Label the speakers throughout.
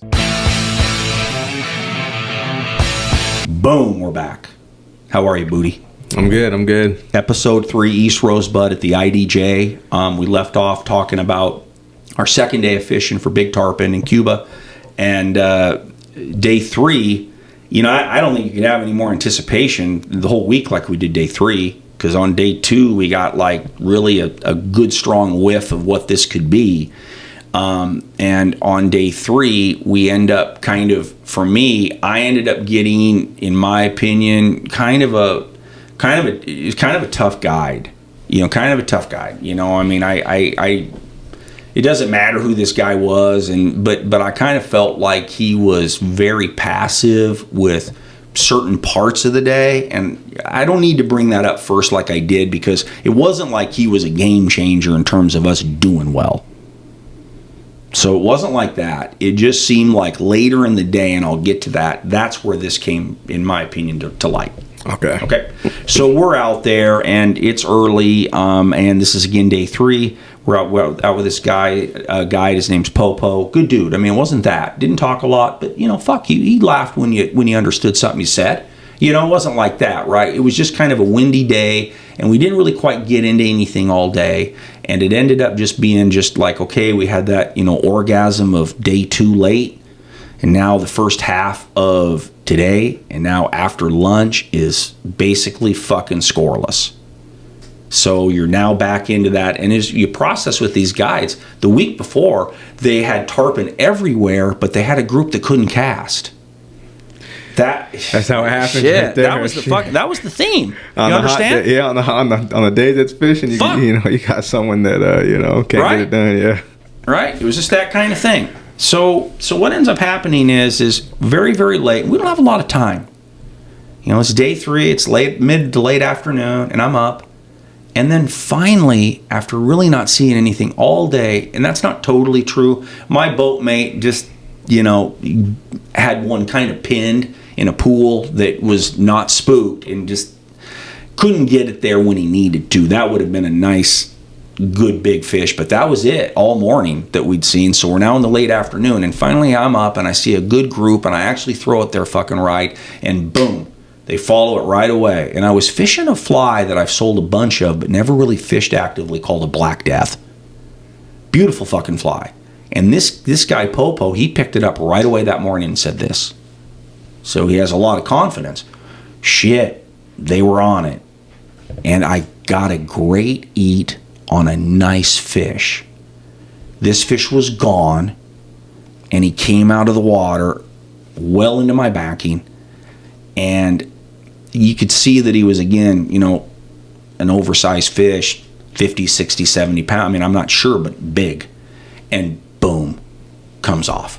Speaker 1: Boom, we're back. How are you, Booty?
Speaker 2: I'm good.
Speaker 1: Episode 3, East Rosebud at the IDJ. We left off talking about our second day of fishing for big tarpon in Cuba. And day 3, I don't think you could have any more anticipation the whole week like we did day 3. Because on day 2, we got like really a good strong whiff of what this could be. And on day 3, we end up kind of, for me, I ended up getting, in my opinion, kind of a tough guide. Kind of a tough guide. It doesn't matter who this guy was, but I kind of felt like he was very passive with certain parts of the day, and I don't need to bring that up first like I did, because it wasn't like he was a game changer in terms of us doing well. So it wasn't like that. It just seemed like later in the day, and I'll get to that, that's where this came, in my opinion, to light. Okay. So we're out there, and it's early, and this is, again, day 3. We're out with this guy, his name's Popo. Good dude. I mean, it wasn't that. Didn't talk a lot, but, fuck, he laughed when you understood something you said. It wasn't like that, right? It was just kind of a windy day, and we didn't really quite get into anything all day. And it ended up just being just like, okay, we had that, orgasm of day 2 late. And now the first half of today, and now after lunch, is basically fucking scoreless. So you're now back into that. And as you process with these guides, the week before, they had tarpon everywhere, but they had a group that couldn't cast.
Speaker 2: That's how it happened.
Speaker 1: Shit,
Speaker 2: right there.
Speaker 1: that was the theme. You understand?
Speaker 2: On the day that's fishing, you got someone that can't get it done. Yeah.
Speaker 1: Right. It was just that kind of thing. So what ends up happening is very, very late. We don't have a lot of time. It's day 3. It's mid to late afternoon, and I'm up. And then finally, after really not seeing anything all day, and that's not totally true, my boatmate just, had one kind of pinned in a pool that was not spooked and just couldn't get it there when he needed to. That would have been a nice, good big fish, but that was it all morning that we'd seen. So we're now in the late afternoon, and finally I'm up and I see a good group, and I actually throw it there fucking right, and boom, they follow it right away. And I was fishing a fly that I've sold a bunch of but never really fished actively, called a Black Death. Beautiful fucking fly. And this guy Popo, he picked it up right away that morning and said this. So he has a lot of confidence. Shit, they were on it. And I got a great eat on a nice fish. This fish was gone, and he came out of the water well into my backing, and you could see that he was, again, an oversized fish, 50, 60, 70 pounds. I mean, I'm not sure, but big. And boom, comes off.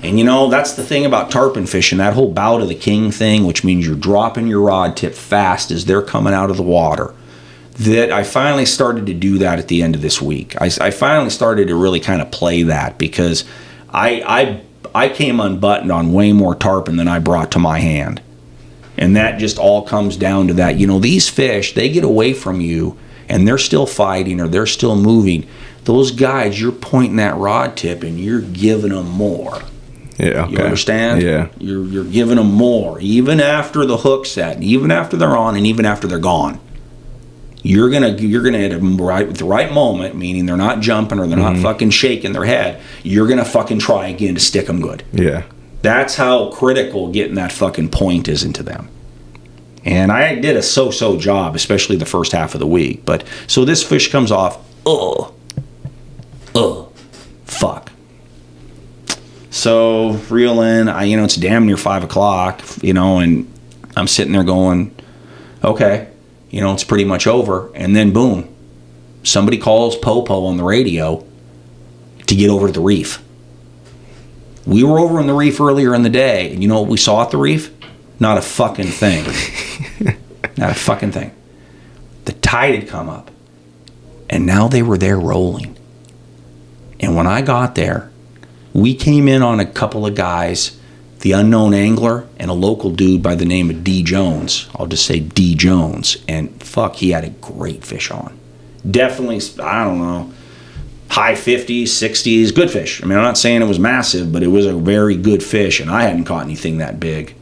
Speaker 1: And that's the thing about tarpon fishing, that whole bout of the king thing, which means you're dropping your rod tip fast as they're coming out of the water. That I finally started to do that at the end of this week. I finally started to really kind of play that, because I came unbuttoned on way more tarpon than I brought to my hand. And that just all comes down to that. These fish, they get away from you and they're still fighting or they're still moving. Those guys, you're pointing that rod tip and you're giving them more.
Speaker 2: Yeah, okay.
Speaker 1: You understand?
Speaker 2: Yeah.
Speaker 1: You're giving them more, even after the hook's set, and even after they're on, and even after they're gone. You're gonna hit them right at the right moment, meaning they're not jumping or they're not fucking shaking their head. You're gonna fucking try again to stick them good.
Speaker 2: Yeah.
Speaker 1: That's how critical getting that fucking point is into them. And I did a so-so job, especially the first half of the week. But so this fish comes off. Fuck. So reel in. It's damn near 5 o'clock. And I'm sitting there going, okay. It's pretty much over. And then boom, somebody calls Popo on the radio to get over to the reef. We were over on the reef earlier in the day, and you know what we saw at the reef? Not a fucking thing. Not a fucking thing. The tide had come up, and now they were there rolling. And when I got there, we came in on a couple of guys, the unknown angler and a local dude by the name of D. Jones. I'll just say D. Jones. And fuck, he had a great fish on. Definitely, I don't know, high 50s, 60s, good fish. I mean, I'm not saying it was massive, but it was a very good fish, and I hadn't caught anything that big.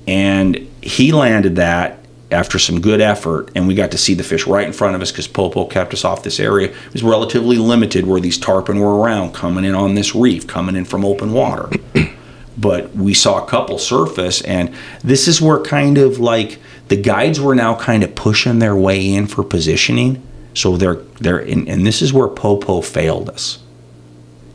Speaker 1: And he landed that after some good effort, and we got to see the fish right in front of us because Popo kept us off this area. It was relatively limited where these tarpon were around, coming in on this reef, coming in from open water. But we saw a couple surface, and this is where kind of like the guides were now kind of pushing their way in for positioning. So they're and this is where Popo failed us.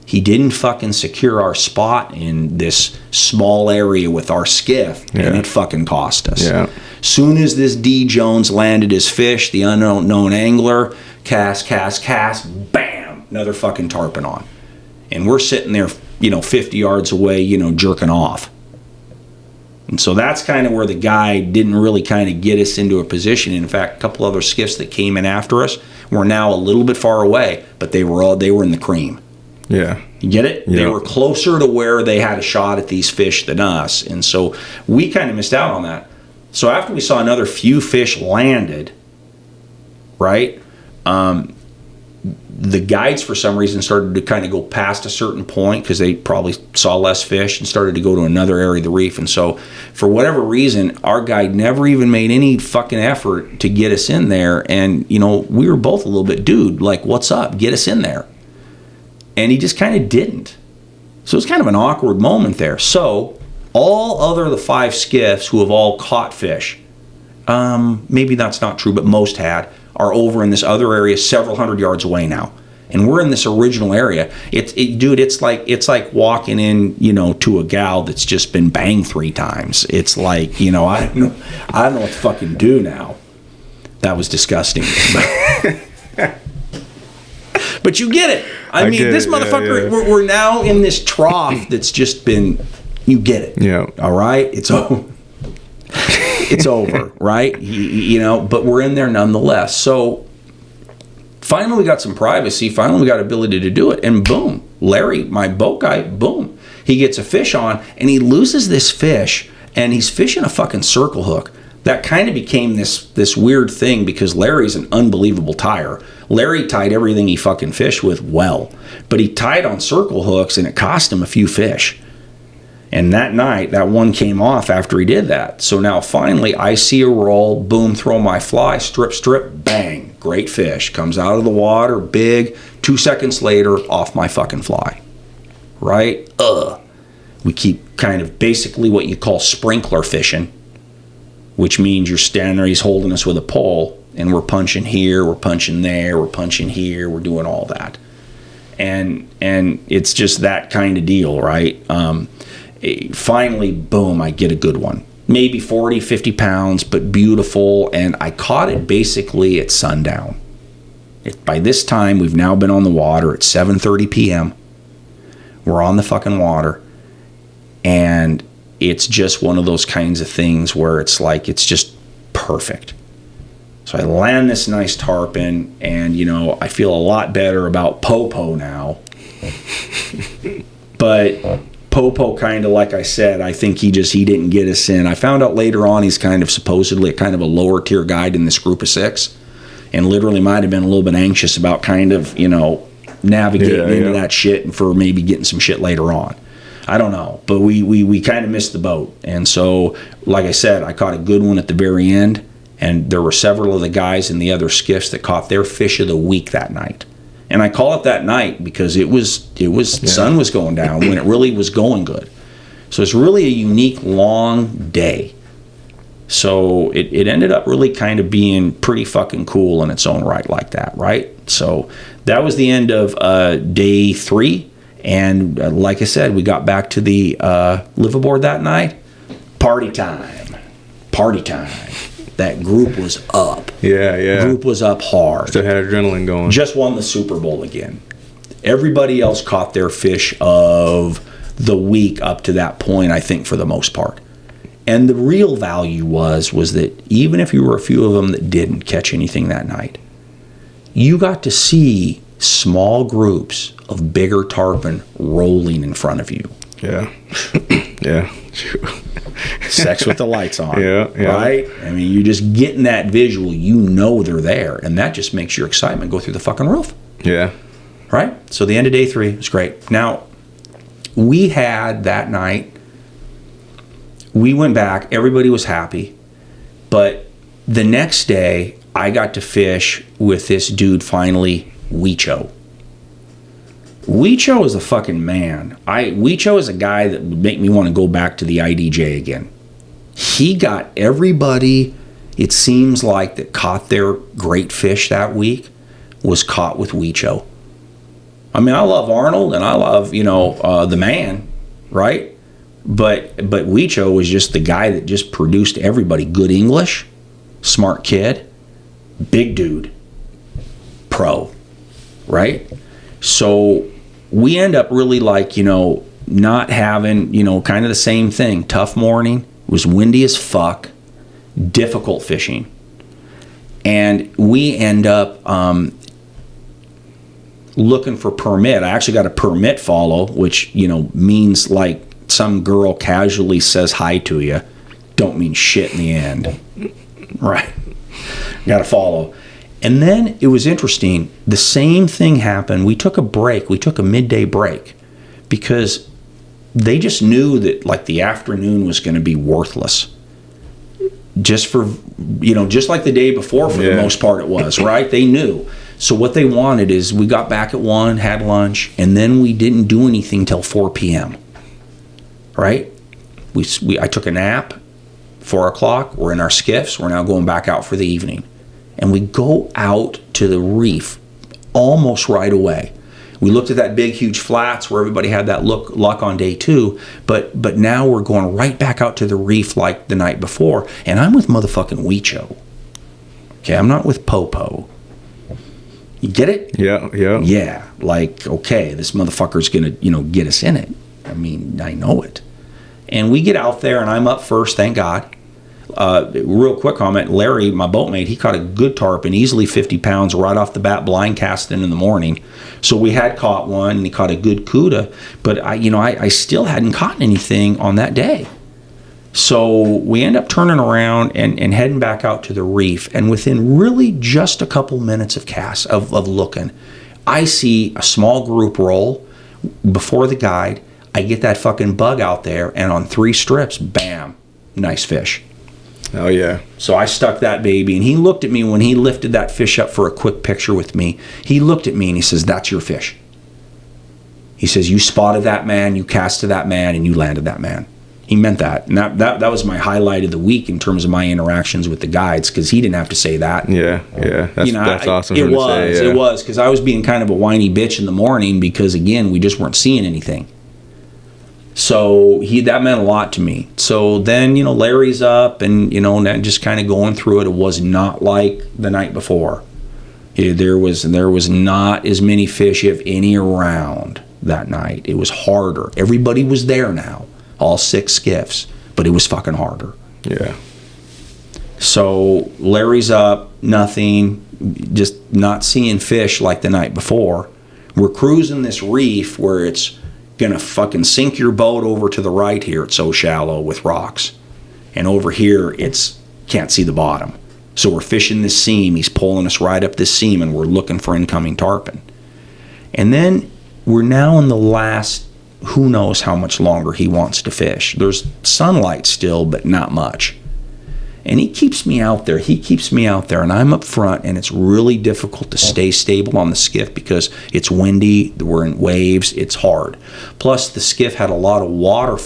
Speaker 1: He didn't fucking secure our spot in this small area with our skiff, and it fucking cost us.
Speaker 2: Yeah.
Speaker 1: Soon as this D. Jones landed his fish, the unknown angler, cast, bam, another fucking tarpon on. And we're sitting there, 50 yards away, jerking off. And so that's kind of where the guy didn't really kind of get us into a position. In fact, a couple other skiffs that came in after us were now a little bit far away, but they were in the cream.
Speaker 2: Yeah.
Speaker 1: You get it?
Speaker 2: Yeah.
Speaker 1: They were closer to where they had a shot at these fish than us. And so we kind of missed out on that. So after we saw another few fish landed, right, the guides for some reason started to kind of go past a certain point because they probably saw less fish and started to go to another area of the reef. And so for whatever reason, our guide never even made any fucking effort to get us in there. And, we were both a little bit, dude, like, what's up? Get us in there. And he just kind of didn't. So it was kind of an awkward moment there. So all other the 5 skiffs who have all caught fish, maybe that's not true, but most had, are over in this other area several hundred yards away now. And we're in this original area. It's like walking in, to a gal that's just been banged 3 times. It's like, I don't know what to fucking do now. That was disgusting. But you get it. I mean, this motherfucker, yeah. We're now in this trough that's just been, you get it.
Speaker 2: Yeah.
Speaker 1: All right? It's over. It's over, right? But we're in there nonetheless. So finally we got some privacy. Finally we got ability to do it. And boom, Larry, my boat guy, boom. He gets a fish on, and he loses this fish, and he's fishing a fucking circle hook. That kind of became this weird thing because Larry's an unbelievable tire. Larry tied everything he fucking fished with well, but he tied on circle hooks, and it cost him a few fish. And that night, that one came off after he did that. So now finally, I see a roll, boom, throw my fly, strip, bang, great fish. Comes out of the water, big, 2 seconds later, off my fucking fly. Right? We keep kind of basically what you call sprinkler fishing, which means you're standing there, he's holding us with a pole, and we're punching here, we're punching there, we're punching here, we're doing all that. And it's just that kind of deal, right? Finally, boom, I get a good one. Maybe 40, 50 pounds, but beautiful, and I caught it basically at sundown. By this time, we've now been on the water at 7:30 p.m. We're on the fucking water, and it's just one of those kinds of things where it's like, it's just perfect. So I land this nice tarpon, and, I feel a lot better about Popo now. But Popo kind of, like I said, I think he didn't get us in. I found out later on he's kind of supposedly kind of a lower tier guide in this group of 6, and literally might have been a little bit anxious about kind of, navigating into that shit and for maybe getting some shit later on. I don't know, but we kind of missed the boat. And so, like I said, I caught a good one at the very end, and there were several of the guys in the other skiffs that caught their fish of the week that night. And I call it that night because it was the sun was going down when it really was going good. So it's really a unique long day. So it ended up really kind of being pretty fucking cool in its own right like that, right? So that was the end of day 3. And like I said, we got back to the liveaboard that night. Party time. That group was up.
Speaker 2: Yeah.
Speaker 1: Group was up hard.
Speaker 2: Still had adrenaline going.
Speaker 1: Just won the Super Bowl again. Everybody else caught their fish of the week up to that point, I think, for the most part. And the real value was that even if you were a few of them that didn't catch anything that night, you got to see small groups of bigger tarpon rolling in front of you.
Speaker 2: Yeah. Yeah.
Speaker 1: Sex with the lights on.
Speaker 2: Yeah.
Speaker 1: Right? I mean, you're just getting that visual. They're there. And that just makes your excitement go through the fucking roof.
Speaker 2: Yeah.
Speaker 1: Right? So the end of day 3 was great. Now, we had that night, we went back, everybody was happy, but the next day, I got to fish with this dude finally, Weecho. Weecho is a fucking man. Weecho is a guy that would make me want to go back to the IDJ again. He got everybody, it seems like, that caught their great fish that week was caught with Weecho. I mean, I love Arnold and I love, the man, right? But Weecho was just the guy that just produced everybody. Good English, smart kid, big dude, pro, right? So we end up really not having, kind of the same thing. Tough morning, it was windy as fuck, difficult fishing. And we end up looking for permit. I actually got a permit follow, which, means like some girl casually says hi to you. Don't mean shit in the end. Right. Got to follow. And then it was interesting. The same thing happened. We took a break. We took a midday break because they just knew that like the afternoon was going to be worthless. Just for, just like the day before for the most part it was, right? They knew. So what they wanted is we got back at 1, had lunch, and then we didn't do anything till 4 p.m. Right? I took a nap, 4 o'clock, we're in our skiffs, we're now going back out for the evening. And we go out to the reef almost right away. We looked at that big, huge flats where everybody had that luck on day 2, but now we're going right back out to the reef like the night before, and I'm with motherfucking Weecho. Okay, I'm not with Popo. You get it?
Speaker 2: Yeah.
Speaker 1: Yeah, like, okay, this motherfucker's gonna, get us in it. I mean, I know it. And we get out there, and I'm up first, thank God. Real quick comment, Larry, my boatmate, he caught a good tarpon, easily 50 pounds right off the bat, blind casting in the morning. So we had caught one, and he caught a good cuda, but I still hadn't caught anything on that day. So we end up turning around and heading back out to the reef, and within really just a couple minutes of cast, of looking, I see a small group roll before the guide. I get that fucking bug out there, and on 3 strips, bam, nice fish.
Speaker 2: Oh, yeah.
Speaker 1: So I stuck that baby, and he looked at me when he lifted that fish up for a quick picture with me. He looked at me, and he says, "That's your fish." He says, "You spotted that man, you cast to that man, and you landed that man." He meant that. And that was my highlight of the week in terms of my interactions with the guides, because he didn't have to say that.
Speaker 2: Yeah. That's awesome.
Speaker 1: It was, because I was being kind of a whiny bitch in the morning because, again, we just weren't seeing anything. So that meant a lot to me. So then, Larry's up and, just kind of going through it. It was not like the night before. There was not as many fish, if any, around that night. It was harder. Everybody was there now, all 6 skiffs, but it was fucking harder.
Speaker 2: Yeah.
Speaker 1: So Larry's up, nothing, just not seeing fish like the night before. We're cruising this reef where it's gonna fucking sink your boat over to the right here. It's so shallow with rocks. And over here, can't see the bottom. So we're fishing this seam. He's pulling us right up this seam, and we're looking for incoming tarpon. And then we're now in the last, who knows how much longer he wants to fish. There's sunlight still, but not much. And he keeps me out there, and I'm up front, and it's really difficult to stay stable on the skiff because it's windy, we're in waves, it's hard. Plus, the skiff had a lot of water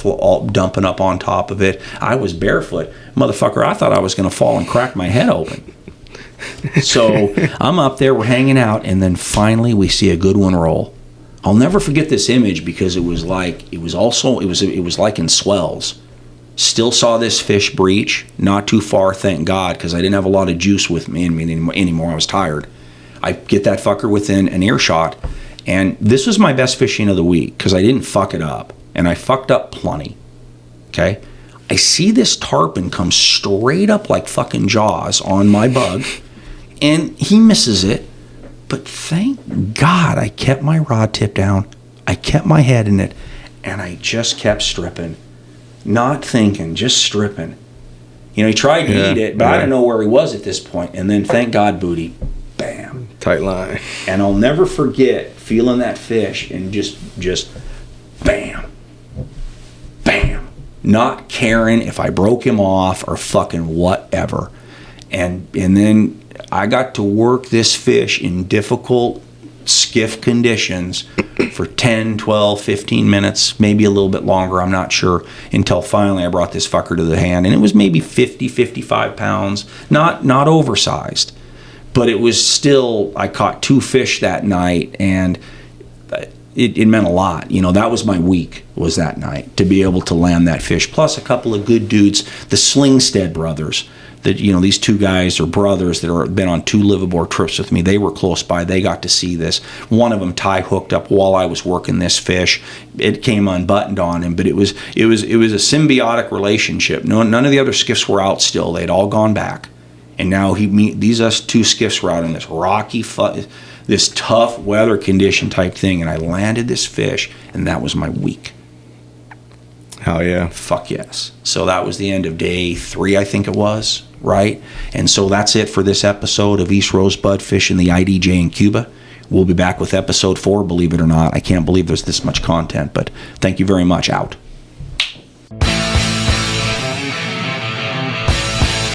Speaker 1: dumping up on top of it. I was barefoot. Motherfucker, I thought I was going to fall and crack my head open. So I'm up there, we're hanging out, and then finally we see a good one roll. I'll never forget this image because it was like in swells. Still saw this fish breach, not too far, thank God, because I didn't have a lot of juice with me anymore. I was tired. I get that fucker within an earshot, and this was my best fishing of the week because I didn't fuck it up, and I fucked up plenty. Okay? I see this tarpon come straight up like fucking Jaws on my bug, and he misses it, but thank God I kept my rod tip down, I kept my head in it, and I just kept stripping. Not thinking, just stripping. He tried to eat it, but I didn't know where he was at this point. And then, thank God, booty, bam.
Speaker 2: Tight line.
Speaker 1: And I'll never forget feeling that fish and just bam, bam. Not caring if I broke him off or fucking whatever. And then I got to work this fish in difficult skiff conditions for 10, 12, 15 minutes, maybe a little bit longer, I'm not sure, until finally I brought this fucker to the hand. And it was maybe 50, 55 pounds, not oversized. But it was still, I caught 2 fish that night, and it meant a lot. You know, that was my week, was that night, to be able to land that fish. Plus a couple of good dudes, the Slingstead brothers, that, you know, these 2 guys are brothers that have been on 2 liveaboard trips with me. They were close by. They got to see this. One of them tie hooked up while I was working this fish. It came unbuttoned on him, but it was a symbiotic relationship. None of the other skiffs were out still. They'd all gone back. And now these us 2 skiffs were out in this rocky, this tough weather condition type thing, and I landed this fish, and that was my week.
Speaker 2: Hell yeah.
Speaker 1: Fuck yes. So that was the end of day 3, I think it was, right? And so that's it for this episode of East Rosebud fishing the IDJ in Cuba. We'll be back with episode 4, believe it or not. I can't believe there's this much content, but thank you very much. Out.